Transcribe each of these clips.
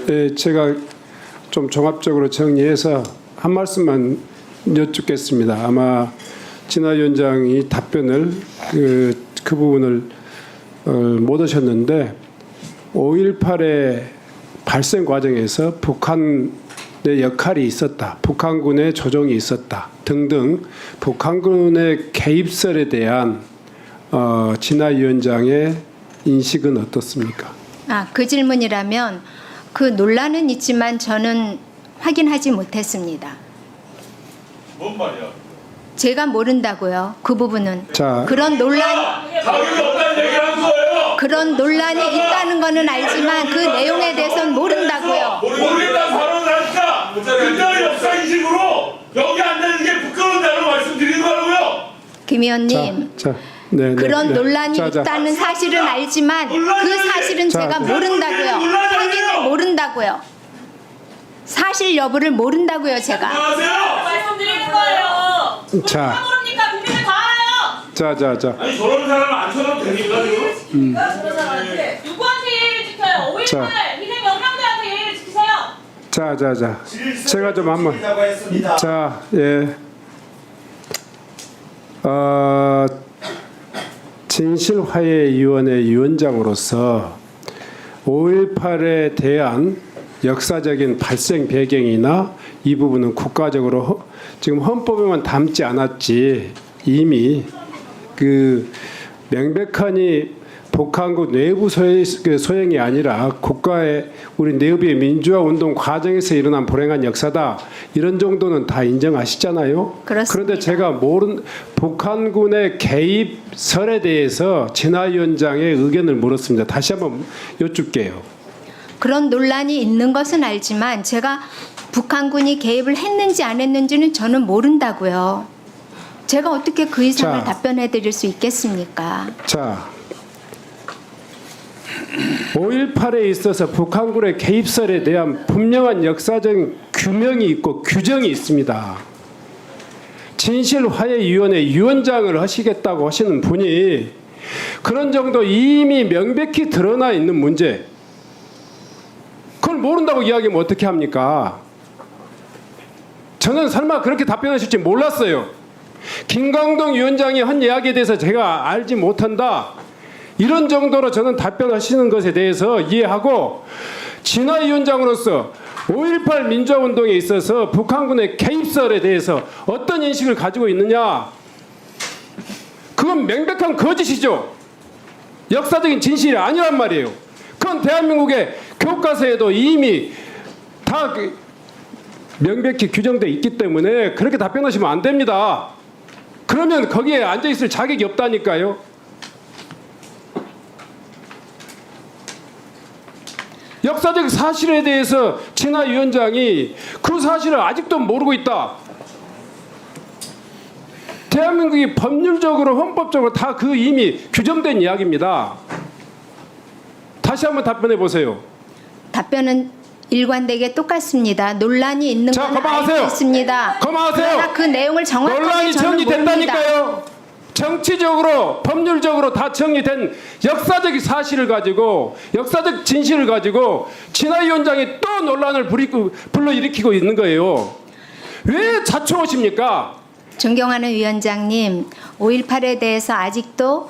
네, 제가 좀 종합적으로 정리해서 한 말씀만 여쭙겠습니다. 아마 진화 위원장이 답변을 그 부분을 못 하셨는데 5.18의 발생 과정에서 북한의 역할이 있었다, 북한군의 조종이 있었다 등등 북한군의 개입설에 대한 진화 위원장의 인식은 어떻습니까? 그 질문이라면 그 논란은 있지만 저는 확인하지 못했습니다. 뭔 말이야? 제가 모른다고요. 그 부분은. 자, 그런 논란, 자격이 없다는 얘기를 한 거예요. 그런 논란이 있다는 거는 알지만 그 내용에 대해서는 모른다고요. 모르겠다는 발언을 하니까 그때의 역사 인식으로 여기 앉는 게 부끄러운다고 말씀드리는 거라고요. 김 의원님, 네, 그런 논란이 자. 있다는 사실은 알지만 그 사실은 제가 모른다고요. 확인을 모른다고요. 사실 여부를 모른다고요, 제가. 안녕하세요. 말씀드리는 거예요. 자. 모릅니까? 국민들 다 알아요. 자. 아니 저런 사람 안 쳐도 됩니까 지금? 저런 사람한테 누구한테 예의를 지켜요? 5.18 자. 희생 영령들한테 예의를 지키세요. 자. 제가 좀 한번. 자, 예. 진실화해위원회 위원장으로서 5.18에 대한 역사적인 발생 배경이나 이 부분은 국가적으로 지금 헌법에만 담지 않았지 이미 그 명백하니 북한군 내부 소행이 아니라 국가의 우리 내부의 민주화 운동 과정에서 일어난 불행한 역사다 이런 정도는 다 인정하시잖아요. 그렇습니다. 그런데 제가 북한군의 개입설에 대해서 진화 위원장의 의견을 물었습니다. 다시 한번 여쭙게요. 그런 논란이 있는 것은 알지만 제가 북한군이 개입을 했는지 안 했는지는 저는 모른다고요. 제가 어떻게 그 이상을 자. 답변해 드릴 수 있겠습니까? 자, 5.18에 있어서 북한군의 개입설에 대한 분명한 역사적 규명이 있고 규정이 있습니다. 진실화해위원회 위원장을 하시겠다고 하시는 분이 그런 정도 이미 명백히 드러나 있는 문제 그걸 모른다고 이야기하면 어떻게 합니까? 저는 설마 그렇게 답변하실지 몰랐어요. 김광동 위원장이 한 이야기에 대해서 제가 알지 못한다. 이런 정도로 저는 답변하시는 것에 대해서 이해하고 진화 위원장으로서 5.18 민주화운동에 있어서 북한군의 개입설에 대해서 어떤 인식을 가지고 있느냐. 그건 명백한 거짓이죠. 역사적인 진실이 아니란 말이에요. 그건 대한민국의 교과서에도 이미 다 명백히 규정되어 있기 때문에 그렇게 답변하시면 안 됩니다. 그러면 거기에 앉아있을 자격이 없다니까요. 역사적 사실에 대해서 진화 위원장이 그 사실을 아직도 모르고 있다. 대한민국이 법률적으로 헌법적으로 다 그 이미 규정된 이야기입니다. 다시 한번 답변해 보세요. 답변은 일관되게 똑같습니다. 논란이 있는 자, 건 그만하세요. 알고 있습니다. 그만하세요. 그러나 그 내용을 정확하게 논란이 저는 모릅니다. 정리됐다니까요. 정치적으로 법률적으로 다 정리된 역사적 사실을 가지고 역사적 진실을 가지고 진화 위원장이 또 논란을 불러일으키고 있는 거예요. 왜 자초하십니까? 존경하는 위원장님, 5.18에 대해서 아직도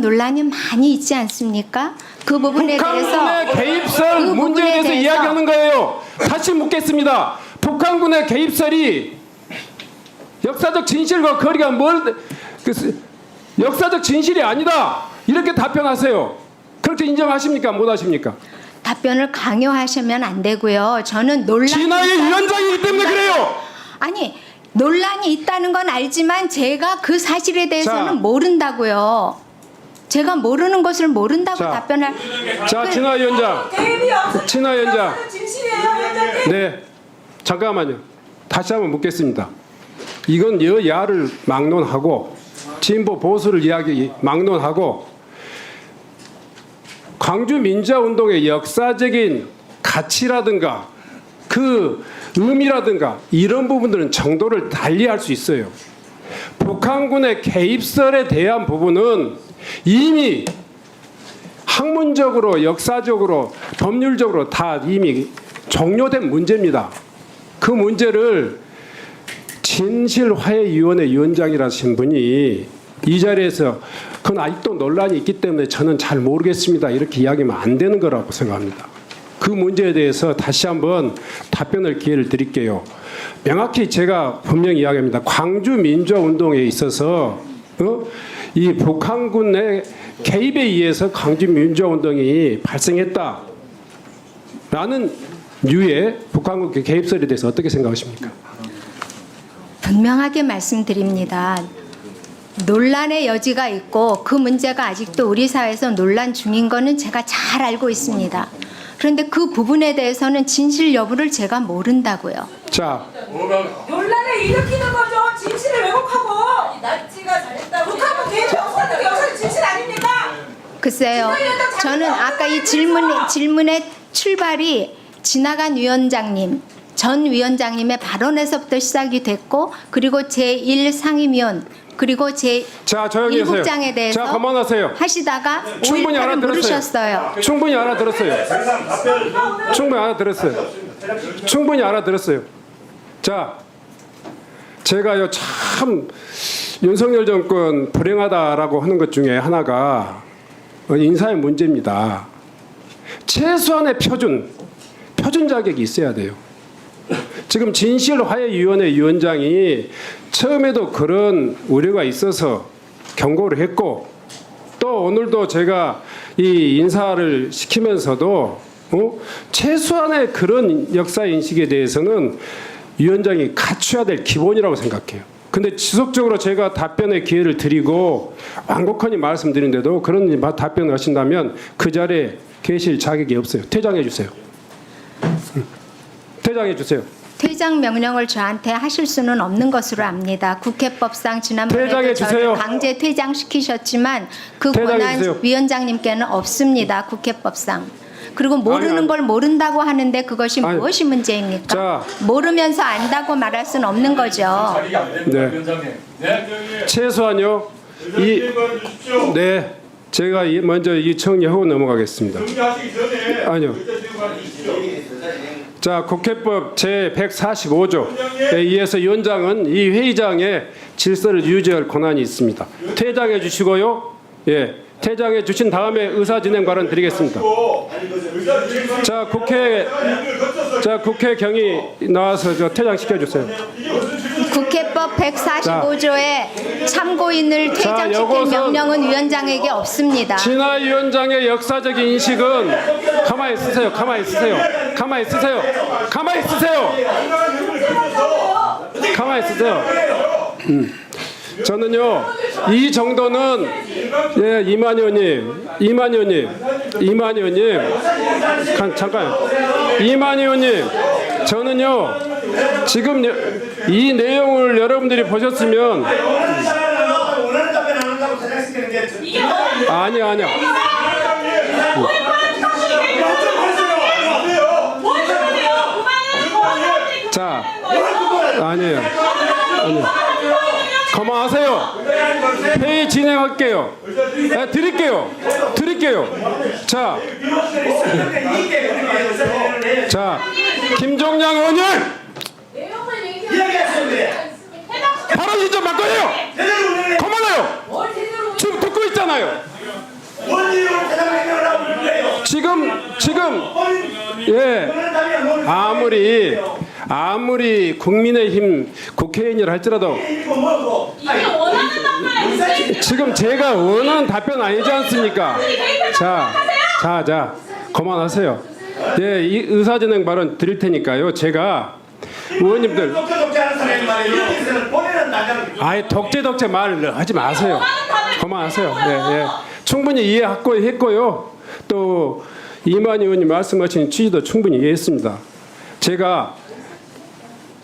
논란이 많이 있지 않습니까? 그 부분에 대해서 북한군의 개입설 그 문제에 부분에 대해서 이야기하는 거예요. 다시 묻겠습니다. 북한군의 개입설이 역사적 진실과 거리가 역사적 진실이 아니다. 이렇게 답변하세요. 그렇게 인정하십니까? 못 하십니까? 답변을 강요하시면 안 되고요. 저는 논란이 진화의 위원장이기 때문에 그래요. 아니 논란이 있다는 건 알지만 제가 그 사실에 대해서는 자. 모른다고요. 제가 모르는 것을 모른다고 자. 답변할. 자, 진화 위원장. 개입이 없어. 진화 위원장. 진실이에요, 위원장님. 네, 잠깐만요. 다시 한번 묻겠습니다. 이건 여야를 막론하고 진보 보수를 막론하고 광주 민주화운동의 역사적인 가치라든가 그 의미라든가 이런 부분들은 정도를 달리할 수 있어요. 북한군의 개입설에 대한 부분은 이미 학문적으로, 역사적으로, 법률적으로 다 이미 종료된 문제입니다. 그 문제를 진실화해위원회 위원장이라신 분이 이 자리에서 그건 아직도 논란이 있기 때문에 저는 잘 모르겠습니다. 이렇게 이야기하면 안 되는 거라고 생각합니다. 그 문제에 대해서 다시 한번 답변을 기회를 드릴게요. 명확히 제가 분명히 이야기합니다. 광주 민주화운동에 있어서 이 북한군의 개입에 의해서 광주 민주화운동이 발생했다라는 류의 북한군 개입설에 대해서 어떻게 생각하십니까? 분명하게 말씀드립니다. 논란의 여지가 있고 그 문제가 아직도 우리 사회에서 논란 중인 거는 제가 잘 알고 있습니다. 그런데 그 부분에 대해서는 진실 여부를 제가 모른다고요. 자, 논란을 일으키는 거죠. 진실을 왜곡하고. 납치가 잘했다고. 북한군 개입이 없었는 게 역사적 진실 아닙니까? 글쎄요. 저는 아까 이 질문의 출발이 지나간 위원장님, 전 위원장님의 발언에서부터 시작이 됐고, 그리고 제1상임위원, 그리고 자, 조용히 하세요. 제1국장에 대해서 자, 그만하세요. 하시다가 충분히 5.18을 알아들었어요. 물으셨어요. 충분히 알아들었어요. 충분히 알아들었어요. 충분히 알아들었어요. 자, 제가요 참 윤석열 정권 불행하다라고 하는 것 중에 하나가 인사의 문제입니다. 최소한의 표준 자격이 있어야 돼요. 지금 진실화해위원회 위원장이 처음에도 그런 우려가 있어서 경고를 했고, 또 오늘도 제가 이 인사를 시키면서도 최소한의 그런 역사 인식에 대해서는 위원장이 갖춰야 될 기본이라고 생각해요. 근데 지속적으로 제가 답변의 기회를 드리고 완곡하니 말씀드리는데도 그런 답변을 하신다면 그 자리에 계실 자격이 없어요. 퇴장해 주세요. 퇴장해 주세요. 퇴장 명령을 저한테 하실 수는 없는 것으로 압니다. 국회법상 지난번에도 퇴장해 저를 주세요. 강제 퇴장시키셨지만 그 퇴장해 권한 주세요. 위원장님께는 없습니다. 국회법상. 그리고 모르는 아니. 걸 모른다고 하는데 그것이 아니. 무엇이 문제입니까? 자. 모르면서 안다고 말할 수는 없는 거죠. 네. 최소한요. 네. 제가 먼저 이 정리하고 넘어가겠습니다. 정리하시기 전에 아니요. 자, 국회법 제145조에 의해서 위원장은 이 회의장의 질서를 유지할 권한이 있습니다. 퇴장해 주시고요. 예, 퇴장해 주신 다음에 의사 진행 발언 드리겠습니다. 자, 국회 경위 나와서 저 퇴장시켜 주세요. 국회법 145조에 참고인을 퇴장시킬 요것은 명령은 위원장에게 없습니다. 진화 위원장의 역사적인 인식은 가만히 있으세요. 가만히 있으세요. 가만히 있으세요. 가만히 있으세요. 가만히 있으세요. 저는요 이 정도는 예 이만 의원님 잠깐 이만 의원님 저는요 지금 이 내용을 여러분들이 보셨으면 아니야 자 아니에요 그만하세요. 회의 진행할게요. 네, 드릴게요. 자, 김종량 의원님 발언 좀 바꿔요. 그만해요. 지금 듣고 있잖아요. 지금 예 아무리 국민의힘 국회의원이라 할지라도 이게 원하는 답변 지금 제가 원하는 답변 아니지 않습니까? 자, 그만하세요. 네, 이 의사진행 발언 드릴 테니까요. 제가 의원님들 아예 독재 말 하지 마세요. 그만하세요. 예. 충분히 이해하고 했고요. 또 이만 의원님 말씀하신 취지도 충분히 이해했습니다.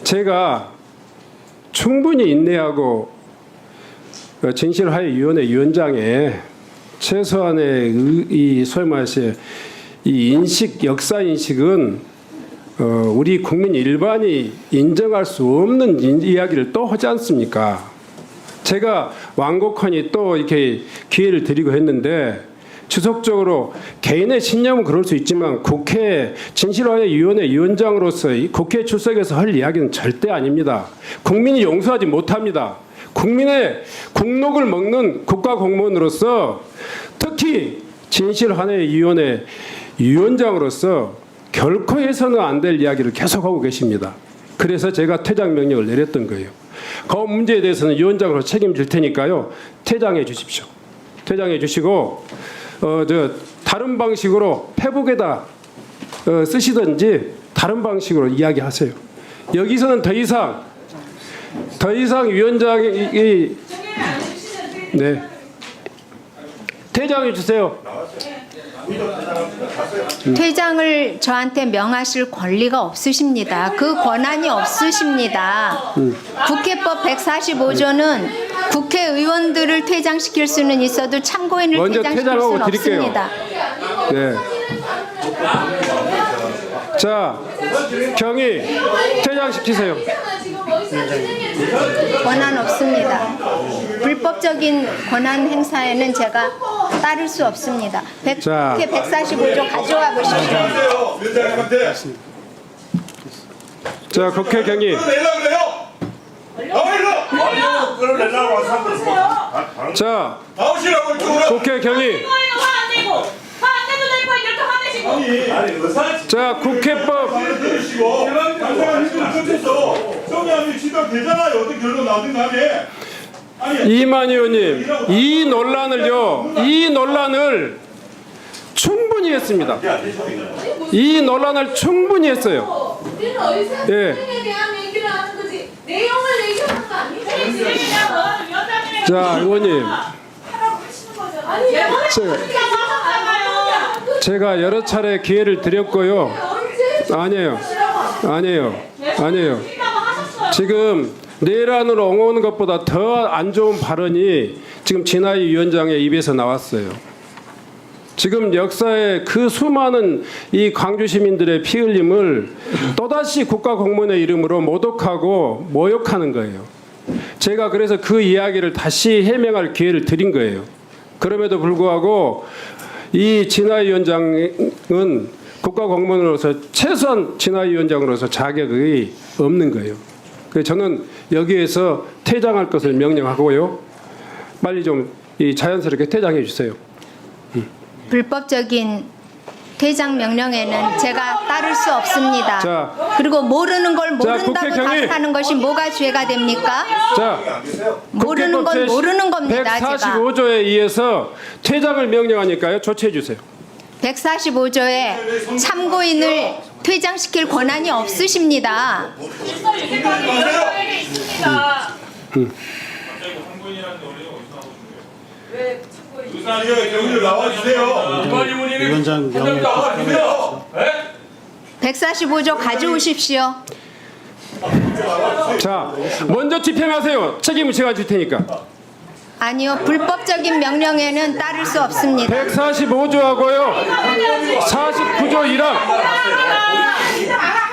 제가 충분히 인내하고 진실화해위원회 위원장의 최소한의 이 소위 말해서 이 역사 인식은 우리 국민 일반이 인정할 수 없는 이야기를 또 하지 않습니까? 제가 완곡하니 또 이렇게 기회를 드리고 했는데 지속적으로 개인의 신념은 그럴 수 있지만 국회 진실화위원회 위원장으로서 이 국회 출석해서 할 이야기는 절대 아닙니다. 국민이 용서하지 못합니다. 국민의 국록을 먹는 국가공무원으로서 특히 진실화위원회 위원장으로서 결코 해서는 안 될 이야기를 계속하고 계십니다. 그래서 제가 퇴장 명령을 내렸던 거예요. 그 문제에 대해서는 위원장으로 책임질 테니까요. 퇴장해 주십시오. 퇴장해 주시고 다른 방식으로 페북에다 쓰시든지 다른 방식으로 이야기하세요. 여기서는 더 이상 위원장이 네 퇴장해 주세요. 퇴장을 저한테 명하실 권리가 없으십니다. 그 권한이 없으십니다. 국회법 145조는 국회의원들을 퇴장시킬 수는 있어도 참고인을 먼저 퇴장시킬 퇴장하고 수는 드릴게요. 없습니다. 네. 자, 경위 퇴장시키세요. 권한 없습니다. 불법적인 권한 행사에는 제가 따를 수 없습니다. 자. 국회 145조 가져와 보십시오. 위원장님한테 자, 국회 경위. 끌어내려고 그래요. 나와요. 끌어내려고 와서 자, 나오시라고 이쪽으로. 국회 경위. 아니 의사 자, 국회법. 들으시고 당사가 힘을 끝에서 성향이 지도되잖아요. 어떤 결론 나든 간에. 이만 의원님, 이 논란을 충분히 했습니다. 이 논란을 충분히 했어요. 우리는 의사 예. 진행에 대한 얘기를 하는 거지 내용을 얘기하는 거 아니죠? 자, 의원님, 아니 제가 여러 차례 기회를 드렸고요. 아니에요. 지금 내란을 옹호하는 것보다 더 안 좋은 발언이 지금 진화희 위원장의 입에서 나왔어요. 지금 역사의 그 수많은 이 광주 시민들의 피 흘림을 또다시 국가공무원의 이름으로 모독하고 모욕하는 거예요. 제가 그래서 그 이야기를 다시 해명할 기회를 드린 거예요. 그럼에도 불구하고 이 진화희 위원장은 국가공무원으로서 최소한 진화희 위원장으로서 자격이 없는 거예요. 그래서 저는 여기에서 퇴장할 것을 명령하고요. 빨리 좀 이 자연스럽게 퇴장해 주세요. 불법적인 퇴장 명령에는 제가 따를 수 없습니다. 자. 그리고 모르는 걸 자, 모른다고 국회 경위. 답하는 것이 뭐가 죄가 됩니까? 자, 모르는 건 모르는 겁니다. 제가 145조에 의해서 퇴장을 명령하니까요. 조치해 주세요. 145조에 참고인을 퇴장시킬 권한이 없으십니다. 의사가 경위를 나와주세요. 위원장 명령 나와주세요. 145조 가져오십시오. 자, 먼저 집행하세요. 책임을 제가 질 테니까. 아니요, 불법적인 명령에는 따를 수 없습니다. 145조하고요. 49조 1항.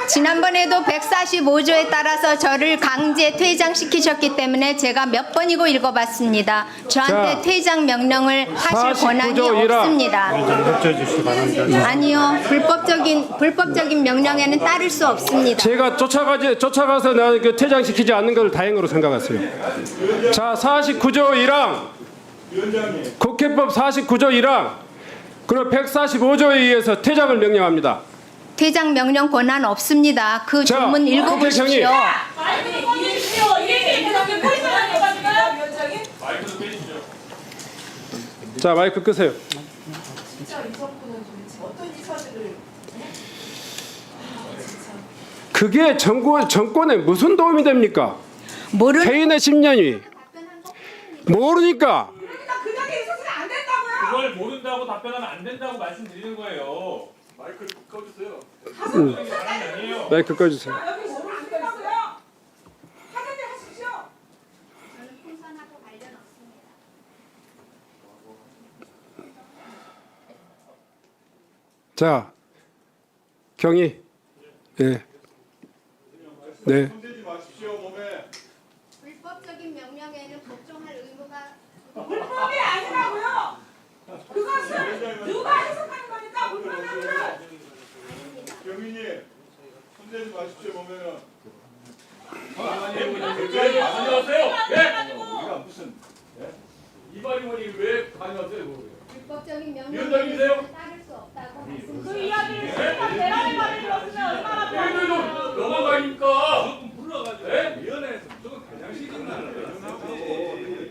지난번에도 145조에 따라서 저를 강제 퇴장시키셨기 때문에 제가 몇 번이고 읽어봤습니다. 저한테 자, 퇴장 명령을 하실 권한이 49조 1항. 없습니다. 협조해 주시기 바랍니다. 아니요, 불법적인 명령에는 따를 수 없습니다. 제가 쫓아가서 나는 그 퇴장시키지 않는 것을 다행으로 생각했어요. 자, 49조 1항. 국회법 49조 1항. 그리고 145조에 의해서 퇴장을 명령합니다. 퇴장 명령 권한 없습니다. 그 자, 조문 읽어보십시오. 자, 마이크 끄세요. 그게 정권에 무슨 도움이 됩니까? 개인의 심년이 모르니까. 그러니까 그 자리에 있어서는 안 된다고요. 그걸 모른다고 답변하면 안 된다고 말씀드리는 거예요. 마이크 꺼주세요. 아니에요. 마이크 꺼주세요. 여기 있으면 안 된다고요. 하는 일 하십시오. 자, 경위. 네. 네. 손대지 마십시오 몸에. 불법적인 명령에는 복종할 의무가 불법이 아니라고요. 그거 그것을 누가 해석하는 겁니까? 불법행위를. 경위님 손대지 마십시오 보면은. 다녀오세요. 예? 우리가 무슨 이발 의원이 왜 다녀오세요? 불법적인 위원장님이세요? 따를 수 없다고 그 이야기를 실컷 대란의 말을 들었으면 얼마나 얘들 좋았겠어요. 좀 넘어가니까. 불러가지고 네? 위원회에서 무조건 대장식인 날을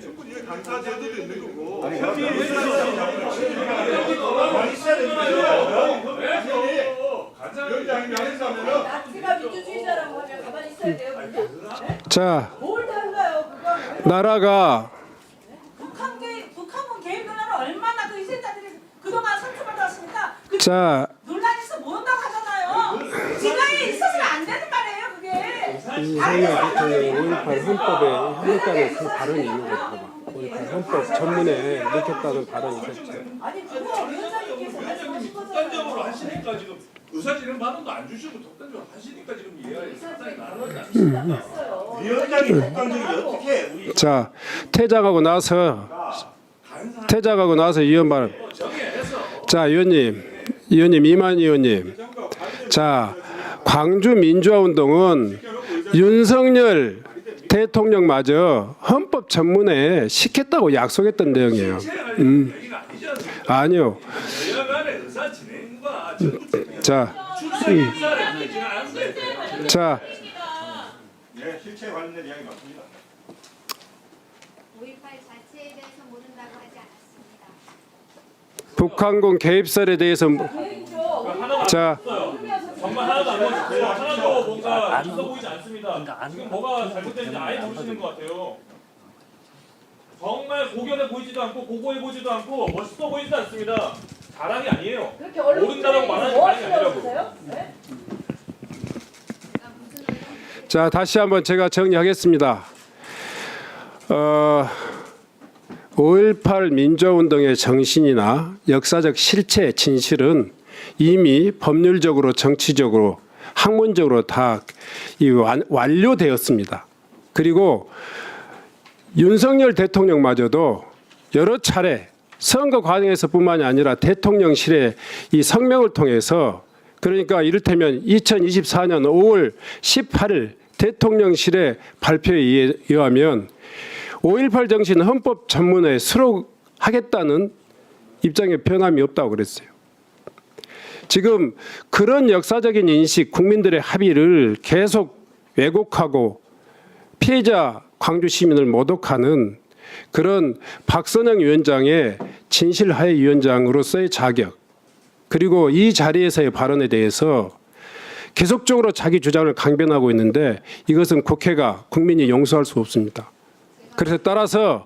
충분히 이게 강사 제도도 있는 거고. 아니 위원장님이 하시자면은 나치가 민주주의자라고 하면 가만히 있어야 돼요. 근데? 자, 뭘 달라요 그거는. 나라가 북한군 개입 논란을 얼마나 그 희생자들이 그동안 상처받았습니까? 그 자, 논란에서 모른다고 하잖아요. 지방에 있어서는 안 되는 말이에요 그게. 윤석열 대통령이 5.18 헌법에 협력하는 그 발언이 있는 거죠. 봐봐. 5.18 헌법 전문에 넣겠다는 발언이 있었죠. 아니 그거 위원장님께서 말씀하신 독단적으로 거잖아요. 하시니까 지금 의사진행 반응도 안 주시고 독단적으로 하시니까 지금 이해가 상당히 나눠져. 위원장이 독단적이 어떻게 우리 자, 퇴장하고 나서 이원 발언. 자, 의원님 이만 의원님. 자, 광주 민주화운동은 윤석열 대통령마저 헌법 전문에 시켰다고 약속했던 내용이에요. 얘기가 아니지 않습니까? 아니요. 여야간의 의사 진행과 정부 자, 출석 인사를 하지는 않는데 자, 예, 실체 관련된 이야기 맞습니다. 5.18 자체에 대해서 모른다고 하지 않았습니다. 북한군 개입설에 대해서 자, 정말 하나도 안 멋있고 하나도 뭔가 있어 보이지 않습니다. 지금 뭐가 잘못됐는지 아예 모르시는 것 같아요. 정말 고견해 보이지도 않고 고고해 보이지도 않고 멋있어 보이지도 않습니다. 자랑이 아니에요. 그렇게 언론 모른다라고 말하는 뭐 자랑이 아니라고. 하시려고 네? 자, 다시 한번 제가 정리하겠습니다. 5.18 민주화운동의 정신이나 역사적 실체, 진실은 이미 법률적으로, 정치적으로, 학문적으로 다 완료되었습니다. 그리고 윤석열 대통령마저도 여러 차례 선거 과정에서뿐만이 아니라 대통령실의 이 성명을 통해서, 그러니까 이를테면 2024년 5월 18일 대통령실의 발표에 의하면 5.18 정신 헌법 전문에 수록하겠다는 입장에 변함이 없다고 그랬어요. 지금 그런 역사적인 인식, 국민들의 합의를 계속 왜곡하고 피해자 광주 시민을 모독하는 그런 박선영 위원장의 진실화해위원장으로서의 자격, 그리고 이 자리에서의 발언에 대해서 계속적으로 자기 주장을 강변하고 있는데 이것은 국회가, 국민이 용서할 수 없습니다. 그래서 따라서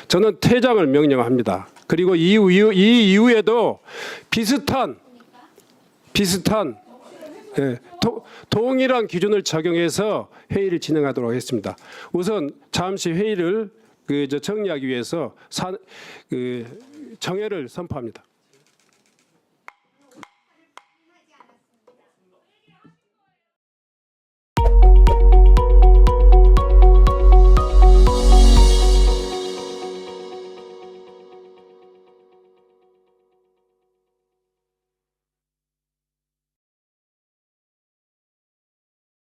저는 퇴장을 명령합니다. 그리고 이 이후에도 비슷한 동일한 기준을 적용해서 회의를 진행하도록 하겠습니다. 우선 잠시 회의를 정리하기 위해서 정회를 선포합니다.